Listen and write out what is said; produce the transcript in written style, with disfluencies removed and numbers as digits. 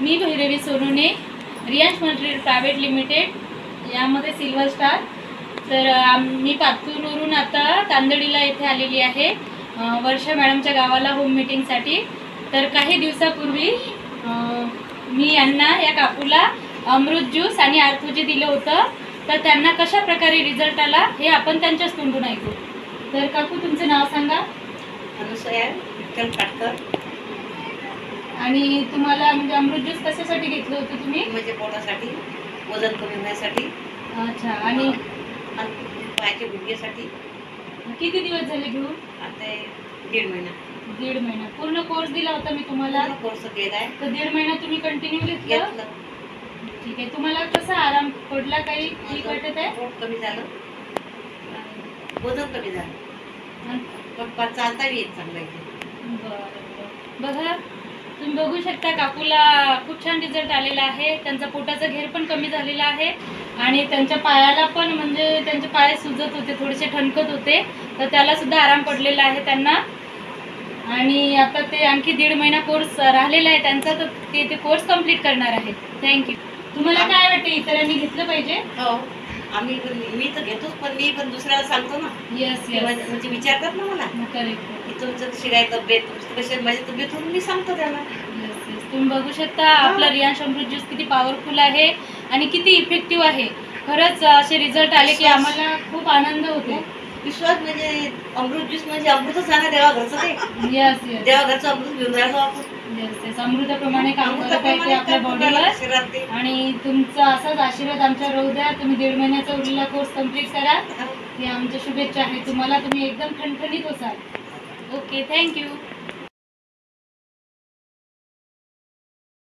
मी भैरवी सोनूने, Riyansh multitrade private limited यामध्ये silver star. तर मी पातूरवरून आता तांदळीला येथे आलेली आहे वर्षा मॅडमच्या गावाला होम मीटिंगसाठी। तर काही दिवसापूर्वी मी यांना या काकूला अमृत ज्यूस आणि आर्थोजी दिलं होतं, तर त्यांना कशा प्रकारे रिझल्ट आला हे आपण त्यांच्याच तोंडून ऐकू। तर काकू तुमचं नाव सांगा। अनुसया विठ्ठल पाटकर। आणि तुम्हाला म्हणजे अमृत ज्यूस कशासाठी घेतलं होतं तुम्ही? म्हणजे पोटासाठी, वजन कमी होण्यासाठी। अच्छा। आणि पायाच्या गुडघ्यासाठी। किती दिवस झाले घेऊन? आता 1.5 महिना। 1.5 महिना पूर्ण कोर्स दिला होता मी तुम्हाला? कोर्स केला आहे। तर 1.5 महिना तुम्ही कंटिन्यू घेतलं? ठीक आहे। तुम्हाला कसा आराम पडला? काही ठीक वाटत आहे? पोट कमी झालं, वजन कमी झालं, पण चालता येत चांगलं आहे। बरं बघा, तुम्ही बघू शकता काकूला खूप छान रिझल्ट आलेला आहे। त्यांचा पोटाचा घेर पण कमी झालेला आहे आणि त्यांच्या पायाला पण म्हणजे त्यांचे पाय सुजत होते, थोडेसे ठणकत होते, तर त्याला सुद्धा आराम पडलेला आहे त्यांना। आणि आता ते आणखी 1.5 महिना कोर्स राहिलेला आहे त्यांचा, तर ते कोर्स कंप्लीट करणार आहे। थँक्यू। तुम्हाला काय वाटते, इतरांनी घेतलं पाहिजे? हो, मी तर घेतोच, पण मी पण दुसऱ्याला सांगतो ना। यस यस, म्हणजे विचारतात ना मला करेक्ट, की तुमचं कशी काय तब्येत, कशी माझी तब्येत होऊन मी सांगतो त्यांना। यस यस, तुम्ही बघू शकता आपला रियांश अमृत ज्यूस किती पॉवरफुल आहे आणि किती इफेक्टिव्ह आहे। खरंच असे रिझल्ट आले की आम्हाला खूप आनंद होतो। विश्वास म्हणजे अमृत ज्यूस म्हणजे अमृतच आहे ना, देवाघरचं ते। यस यस, देवाघरचं अमृत घेऊन राहिलो आपण। यस यस, अमृताप्रमाणे काम करत आहे ते आपल्या बॉडीवर। आणि तुमचा असाच आशीर्वाद आमच्यावर राहू द्या। तुम्ही 1.5 महिन्याचा उरलेला कोर्स कंप्लीट करा, ही आमच्या शुभेच्छा आहे तुम्हाला। तुम्ही एकदम ठणठणीत होसाल। Okay, thank you.